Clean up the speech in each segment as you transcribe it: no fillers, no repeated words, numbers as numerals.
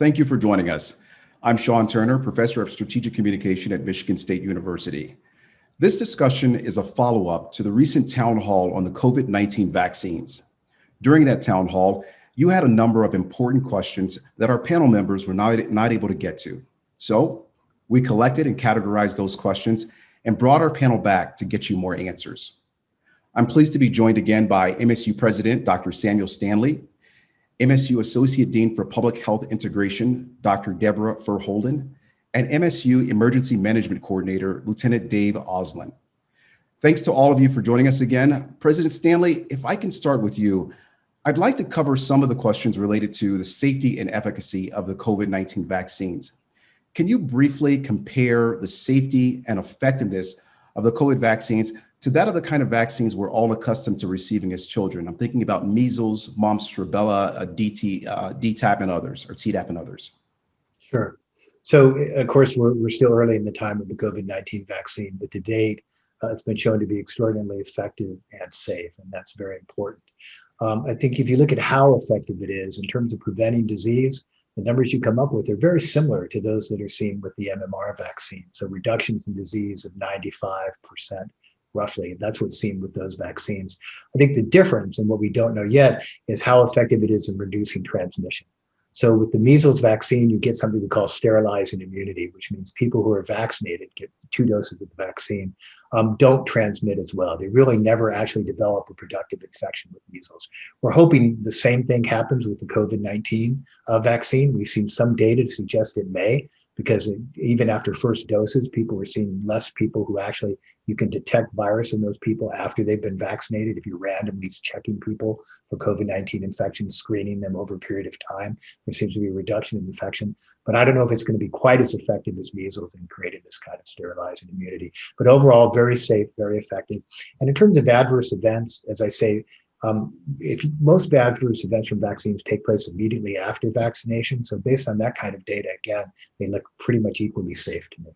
Thank you for joining us. I'm Sean Turner, Professor of Strategic Communication at Michigan State University. This discussion is a follow-up to the recent town hall on the COVID-19 vaccines. During that town hall, you had a number of important questions that our panel members were not able to get to. So we collected and categorized those questions and brought our panel back to get you more answers. I'm pleased to be joined again by MSU President, Dr. Samuel Stanley, MSU Associate Dean for Public Health Integration, Dr. Deborah Furr-Holden, and MSU Emergency Management Coordinator, Lieutenant Dave Oslin. Thanks to all of you for joining us again. President Stanley, if I can start with you, I'd like to cover some of the questions related to the safety and efficacy of the COVID-19 vaccines. Can you briefly compare the safety and effectiveness of the COVID vaccines to that of the kind of vaccines we're all accustomed to receiving as children? I'm thinking about measles, mumps, rubella, DTaP, and others, or Tdap and others. Sure. So, of course, we're still early in the time of the COVID-19 vaccine, but to date, it's been shown to be extraordinarily effective and safe, and that's very important. I think if you look at how effective it is in terms of preventing disease, the numbers you come up with are very similar to those that are seen with the MMR vaccine. So reductions in disease of 95%. Roughly, that's what's seen with those vaccines. I think the difference, and what we don't know yet, is how effective it is in reducing transmission. So with the measles vaccine, you get something we call sterilizing immunity, which means people who are vaccinated, get 2 doses of the vaccine, don't transmit as well. They really never actually develop a productive infection with measles. We're hoping the same thing happens with the COVID-19 vaccine. We've seen some data to suggest it may, because even after first doses, people were seeing less people who actually, you can detect virus in those people after they've been vaccinated. If you're randomly checking people for COVID-19 infection, screening them over a period of time, there seems to be a reduction in infection. But I don't know if it's going to be quite as effective as measles in creating this kind of sterilizing immunity. But overall, very safe, very effective. And in terms of adverse events, as I say, most adverse events from vaccines take place immediately after vaccination. So based on that kind of data, again, they look pretty much equally safe to me.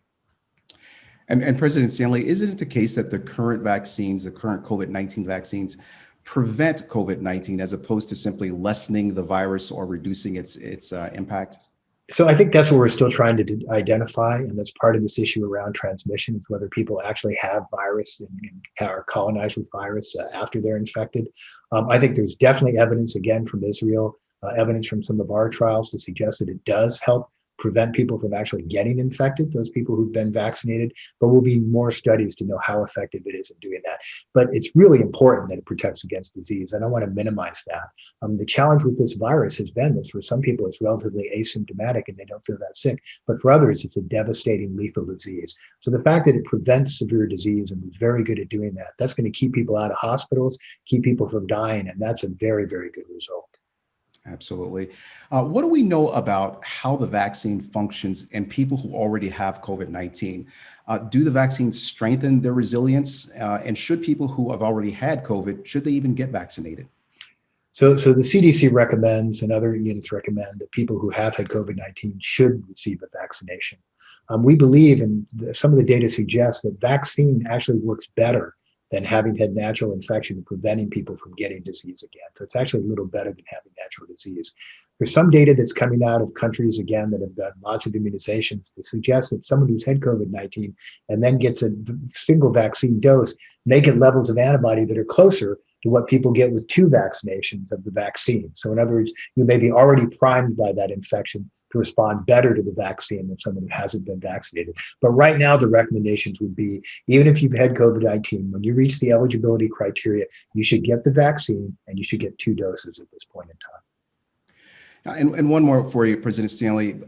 And President Stanley, isn't it the case that the current vaccines, the current COVID-19 vaccines, prevent COVID-19 as opposed to simply lessening the virus or reducing its impact? So I think that's what we're still trying to identify, and that's part of this issue around transmission, is whether people actually have virus and are colonized with virus after they're infected. I think there's definitely evidence, again, from Israel, evidence from some of our trials to suggest that it does help prevent people from actually getting infected, those people who've been vaccinated, but will be more studies to know how effective it is in doing that. But it's really important that it protects against disease. I don't want to minimize that. The challenge with this virus has been that for some people, it's relatively asymptomatic and they don't feel that sick, but for others, it's a devastating lethal disease. So the fact that it prevents severe disease and is very good at doing that, that's going to keep people out of hospitals, keep people from dying, and that's a very, very good result. Absolutely. What do we know about how the vaccine functions in people who already have COVID-19? Do the vaccines strengthen their resilience? And should people who have already had COVID, should they even get vaccinated? So the CDC recommends, and other units recommend, that people who have had COVID-19 should receive a vaccination. We believe, and some of the data suggests, that vaccine actually works better than having had natural infection and preventing people from getting disease again. So it's actually a little better than having natural disease. There's some data that's coming out of countries, again, that have done lots of immunizations to suggest that someone who's had COVID-19 and then gets a single vaccine dose may get levels of antibody that are closer to what people get with 2 vaccinations of the vaccine. So in other words, you may be already primed by that infection to respond better to the vaccine than someone who hasn't been vaccinated. But right now, the recommendations would be, even if you've had COVID-19, when you reach the eligibility criteria, you should get the vaccine and you should get 2 doses at this point in time. And one more for you, President Stanley.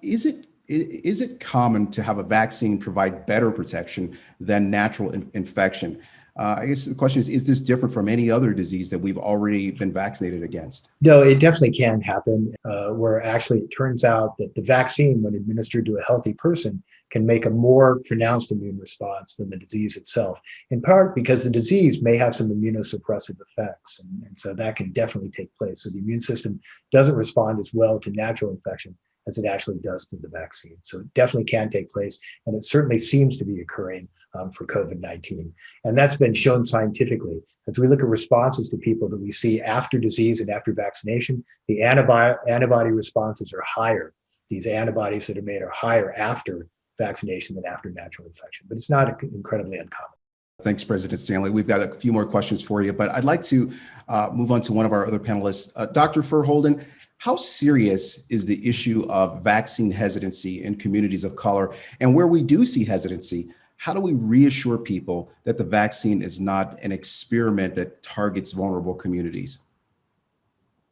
Is it common to have a vaccine provide better protection than natural infection? I guess the question is this different from any other disease that we've already been vaccinated against? No, it definitely can happen, where actually it turns out that the vaccine, when administered to a healthy person, can make a more pronounced immune response than the disease itself, in part because the disease may have some immunosuppressive effects. And so that can definitely take place. So the immune system doesn't respond as well to natural infection as it actually does to the vaccine. So it definitely can take place, and it certainly seems to be occurring for COVID-19. And that's been shown scientifically. As we look at responses to people that we see after disease and after vaccination, the antibody responses are higher. These antibodies that are made are higher after vaccination than after natural infection, but it's not incredibly uncommon. Thanks, President Stanley. We've got a few more questions for you, but I'd like to move on to one of our other panelists. Dr. Verholden, how serious is the issue of vaccine hesitancy in communities of color? And where we do see hesitancy, how do we reassure people that the vaccine is not an experiment that targets vulnerable communities?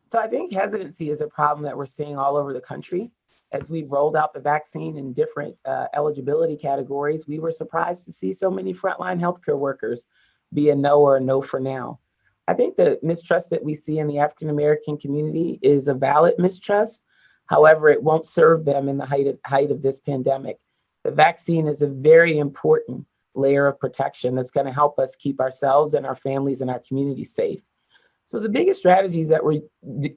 So I think hesitancy is a problem that we're seeing all over the country. As we've rolled out the vaccine in different eligibility categories, we were surprised to see so many frontline healthcare workers be a no or a no for now. I think the mistrust that we see in the African-American community is a valid mistrust. However, it won't serve them in the height of this pandemic. The vaccine is a very important layer of protection that's going to help us keep ourselves and our families and our communities safe. So the biggest strategies that we're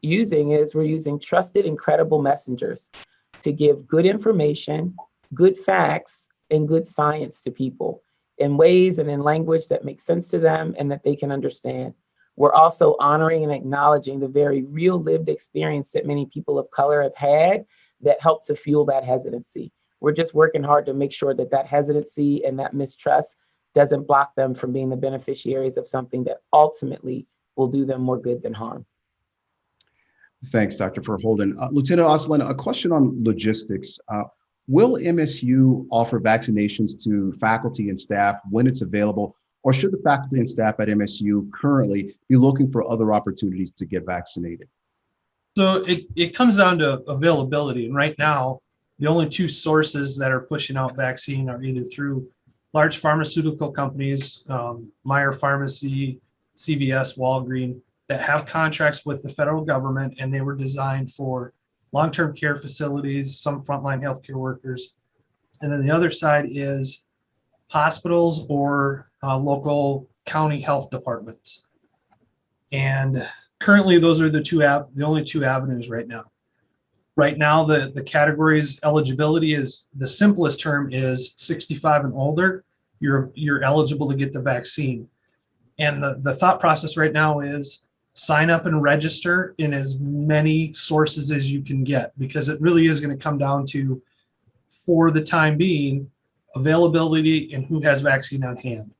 using trusted and credible messengers to give good information, good facts, and good science to people in ways and in language that makes sense to them and that they can understand. We're also honoring and acknowledging the very real lived experience that many people of color have had that help to fuel that hesitancy. We're just working hard to make sure that that hesitancy and that mistrust doesn't block them from being the beneficiaries of something that ultimately will do them more good than harm. Thanks, Dr. Verholden. Lieutenant Ossolen, a question on logistics. Will MSU offer vaccinations to faculty and staff when it's available, or should the faculty and staff at MSU currently be looking for other opportunities to get vaccinated? So it comes down to availability. And right now, the only two sources that are pushing out vaccine are either through large pharmaceutical companies, Meyer Pharmacy, CVS, Walgreens, that have contracts with the federal government, and they were designed for long-term care facilities, some frontline healthcare workers. And then the other side is hospitals or local county health departments. And currently those are the only two avenues right now. Right now, the categories eligibility is, the simplest term is 65 and older, you're eligible to get the vaccine. And the thought process right now is sign up and register in as many sources as you can get, because it really is going to come down to, for the time being, availability and who has vaccine on hand.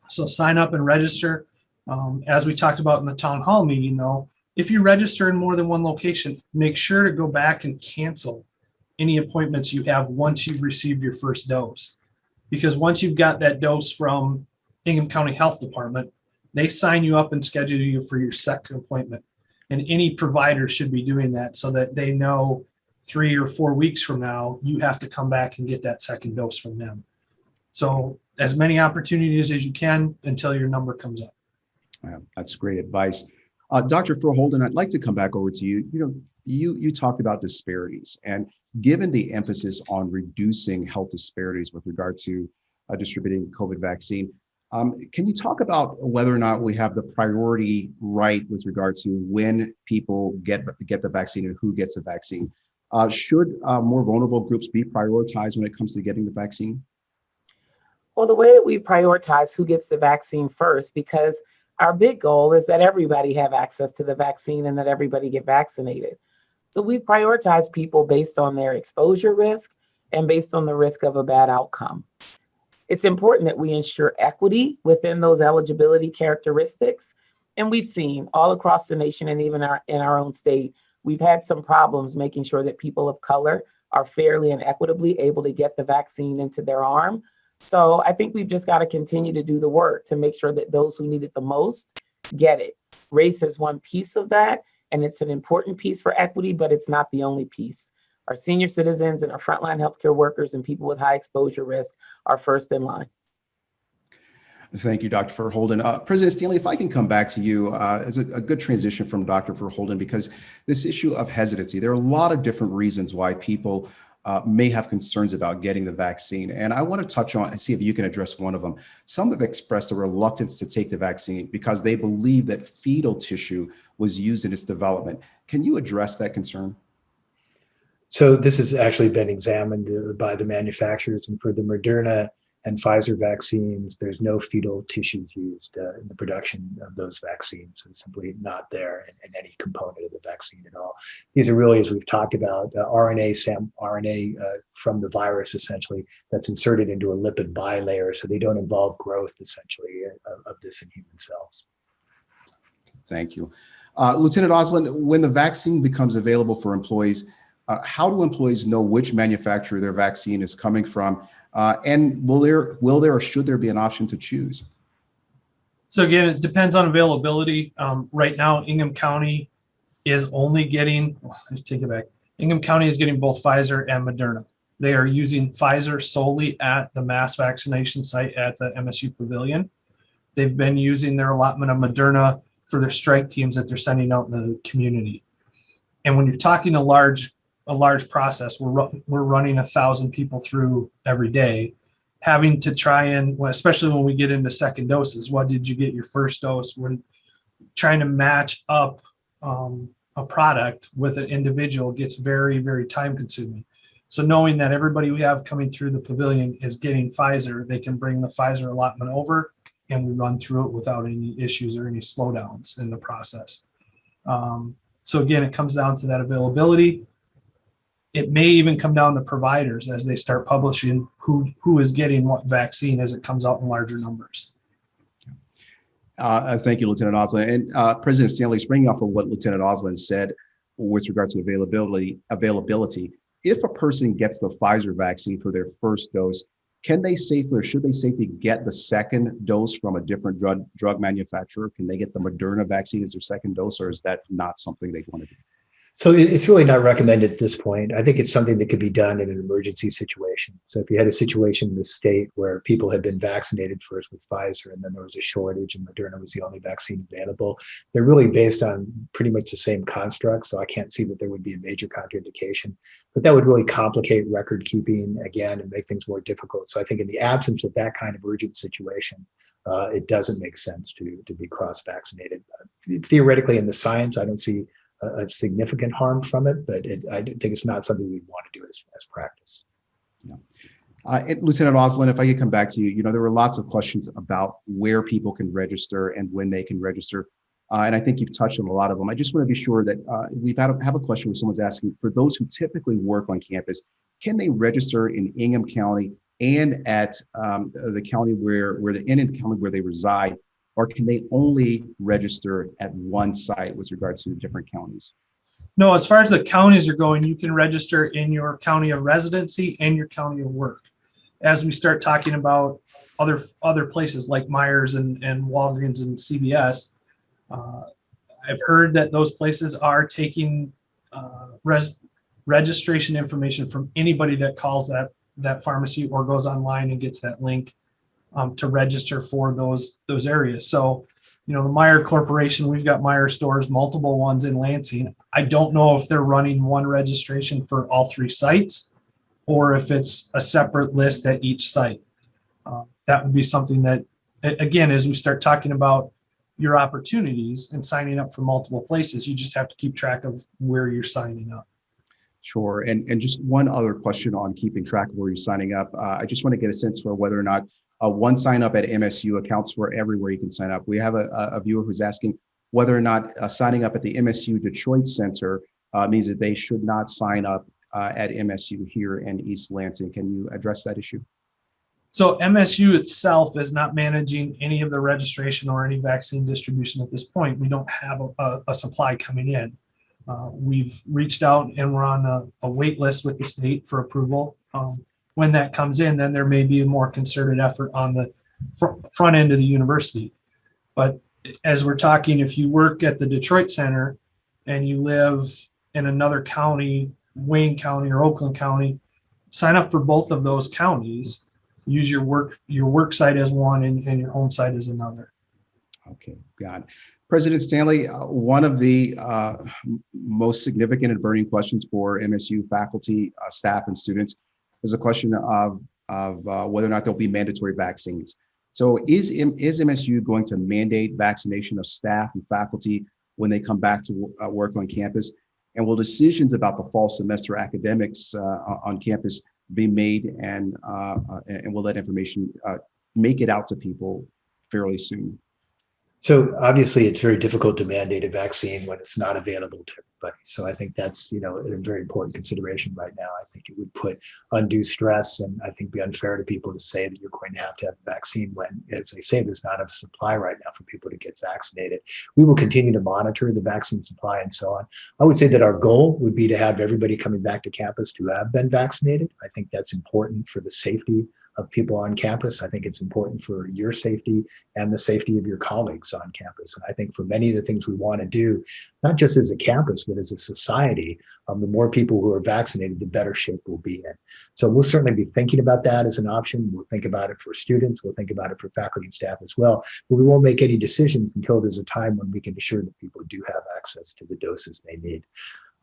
So sign up and register. As we talked about in the town hall meeting though, if you register in more than one location, make sure to go back and cancel any appointments you have once you've received your first dose. Because once you've got that dose from Ingham County Health Department, they sign you up and schedule you for your second appointment. And any provider should be doing that so that they know 3 or 4 weeks from now, you have to come back and get that second dose from them. So as many opportunities as you can until your number comes up. Yeah, that's great advice. Dr. Verholden, I'd like to come back over to you. You talked about disparities, and given the emphasis on reducing health disparities with regard to distributing COVID vaccine, can you talk about whether or not we have the priority right with regard to when people get the vaccine and who gets the vaccine? Should more vulnerable groups be prioritized when it comes to getting the vaccine? Well, the way that we prioritize who gets the vaccine first, because our big goal is that everybody have access to the vaccine and that everybody get vaccinated. So we prioritize people based on their exposure risk and based on the risk of a bad outcome. It's important that we ensure equity within those eligibility characteristics. And we've seen all across the nation and even in our own state, we've had some problems making sure that people of color are fairly and equitably able to get the vaccine into their arm. So I think we've just got to continue to do the work to make sure that those who need it the most get it. Race is one piece of that, and it's an important piece for equity, but it's not the only piece. Our senior citizens and our frontline healthcare workers and people with high exposure risk are first in line. Thank you, Dr. Verholden. President Stanley, if I can come back to you as a good transition from Dr. Verholden, because this issue of hesitancy, there are a lot of different reasons why people may have concerns about getting the vaccine. And I want to touch on and see if you can address one of them. Some have expressed a reluctance to take the vaccine because they believe that fetal tissue was used in its development. Can you address that concern? So this has actually been examined by the manufacturers, and for the Moderna and Pfizer vaccines, there's no fetal tissues used in the production of those vaccines. So it's simply not there in any component of the vaccine at all. These are really, as we've talked about, RNA from the virus, essentially, that's inserted into a lipid bilayer, so they don't involve growth, essentially, of this in human cells. Thank you. Lieutenant Osland, when the vaccine becomes available for employees, how do employees know which manufacturer their vaccine is coming from? And will there or should there be an option to choose? So again, it depends on availability. Right now, Ingham County is only getting, let's take it back. Ingham County is getting both Pfizer and Moderna. They are using Pfizer solely at the mass vaccination site at the MSU Pavilion. They've been using their allotment of Moderna for their strike teams that they're sending out in the community. And when you're talking a large process, we're running 1,000 people through every day, having to try and, especially when we get into second doses, what did you get your first dose? We're trying to match up a product with an individual gets very, very time consuming. So knowing that everybody we have coming through the pavilion is getting Pfizer, they can bring the Pfizer allotment over and we run through it without any issues or any slowdowns in the process. So again, it comes down to that availability. It may even come down to providers as they start publishing who is getting what vaccine as it comes out in larger numbers. Thank you, Lieutenant Osland. And President Stanley, springing off of what Lieutenant Osland said with regards to availability, if a person gets the Pfizer vaccine for their first dose, can they safely or should they safely get the second dose from a different drug manufacturer? Can they get the Moderna vaccine as their second dose, or is that not something they want to do? So it's really not recommended at this point. I think it's something that could be done in an emergency situation. So if you had a situation in the state where people had been vaccinated first with Pfizer and then there was a shortage and Moderna was the only vaccine available, they're really based on pretty much the same construct. So I can't see that there would be a major contraindication, but that would really complicate record keeping again and make things more difficult. So I think in the absence of that kind of urgent situation, it doesn't make sense to be cross-vaccinated. Theoretically in the science, I don't see a significant harm from it, but I think it's not something we'd want to do as practice. Yeah. And Lieutenant Osland, if I could come back to you, there were lots of questions about where people can register and when they can register. And I think you've touched on a lot of them. I just want to be sure that have a question where someone's asking, for those who typically work on campus, can they register in Ingham County and at the county where they reside? Or can they only register at one site with regards to the different counties? No, as far as the counties are going, you can register in your county of residency and your county of work. As we start talking about other places like Myers and Walgreens and CVS, I've heard that those places are taking registration information from anybody that calls that pharmacy or goes online and gets that link to register for those areas. So, the Meijer Corporation, we've got Meijer stores, multiple ones in Lansing. I don't know if they're running one registration for all three sites or if it's a separate list at each site. That would be something that, again, as we start talking about your opportunities and signing up for multiple places, you just have to keep track of where you're signing up. Sure. And just one other question on keeping track of where you're signing up. I just want to get a sense for whether or not one sign up at MSU accounts for everywhere you can sign up. We have a viewer who's asking whether or not signing up at the MSU Detroit Center means that they should not sign up at MSU here in East Lansing. Can you address that issue? So MSU itself is not managing any of the registration or any vaccine distribution at this point. We don't have a supply coming in. We've reached out and we're on a wait list with the state for approval. When that comes in, then there may be a more concerted effort on the front end of the university. But as we're talking, if you work at the Detroit Center and you live in another county, Wayne County or Oakland County, sign up for both of those counties. Use your work site as one and your home site as another. Okay, got it. President Stanley, one of the most significant and burning questions for MSU faculty, staff, and students is a question of whether or not there'll be mandatory vaccines. So is MSU going to mandate vaccination of staff and faculty when they come back to work on campus? And will decisions about the fall semester academics on campus be made, and will that information make it out to people fairly soon? So obviously, it's very difficult to mandate a vaccine when it's not available to everybody. So I think that's, a very important consideration right now. I think it would put undue stress, and I think be unfair to people to say that you're going to have a vaccine when, as they say, there's not a supply right now for people to get vaccinated. We will continue to monitor the vaccine supply and so on. I would say that our goal would be to have everybody coming back to campus to have been vaccinated. I think that's important for the safety of people on campus. I think it's important for your safety and the safety of your colleagues on campus. And I think for many of the things we want to do, not just as a campus, but as a society, the more people who are vaccinated, the better shape we'll be in. So we'll certainly be thinking about that as an option. We'll think about it for students. We'll think about it for faculty and staff as well. But we won't make any decisions until there's a time when we can assure that people do have access to the doses they need.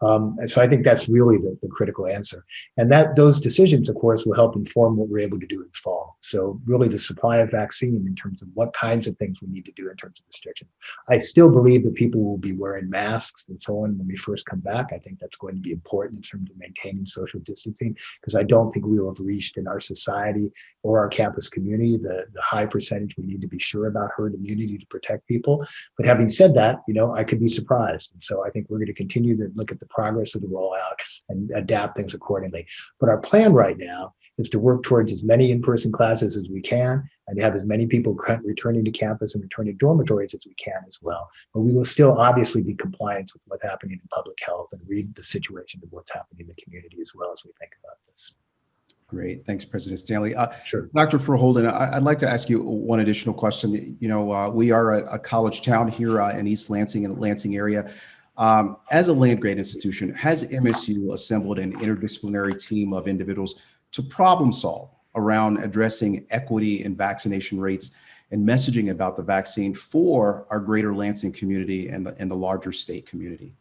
And so I think that's really the critical answer. And those decisions, of course, will help inform what we're able to do in fall. So really the supply of vaccine in terms of what kinds of things we need to do in terms of restrictions. I still believe that people will be wearing masks and so on when we first come back. I think that's going to be important in terms of maintaining social distancing, because I don't think we will have reached in our society or our campus community the high percentage we need to be sure about herd immunity to protect people. But having said that, I could be surprised. And so I think we're going to continue to look at the progress of the rollout and adapt things accordingly. But our plan right now is to work towards as many in-person classes as we can and have as many people returning to campus and returning to dormitories as we can as well. But we will still obviously be compliant with what's happening in public health and read the situation of what's happening in the community as well as we think about this. Great. Thanks, President Stanley. Sure. Dr. Verholden, I'd like to ask you one additional question. We are a college town here in East Lansing and Lansing area. As a land-grant institution, has MSU assembled an interdisciplinary team of individuals to problem solve around addressing equity in vaccination rates and messaging about the vaccine for our greater Lansing community and the larger state community?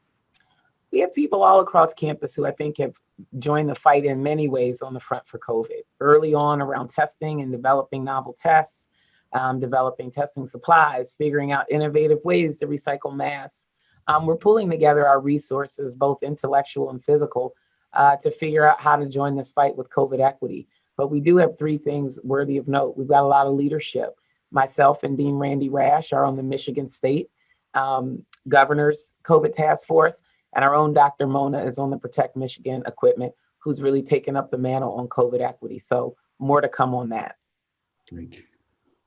We have people all across campus who I think have joined the fight in many ways on the front for COVID. Early on around testing and developing novel tests, developing testing supplies, figuring out innovative ways to recycle masks. We're pulling together our resources, both intellectual and physical, to figure out how to join this fight with COVID equity. But we do have three things worthy of note. We've got a lot of leadership. Myself and Dean Randy Rash are on the Michigan State Governor's COVID Task Force, and our own Dr. Mona is on the Protect Michigan equipment, who's really taken up the mantle on COVID equity. So more to come on that. Great.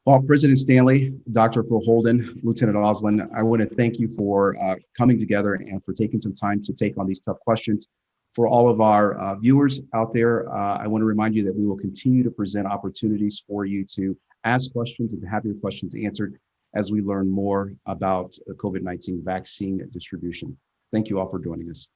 Well, President Stanley, Dr. Verholden, Lieutenant Oslin, I want to thank you for coming together and for taking some time to take on these tough questions. For all of our viewers out there, I want to remind you that we will continue to present opportunities for you to ask questions and to have your questions answered as we learn more about the COVID-19 vaccine distribution. Thank you all for joining us.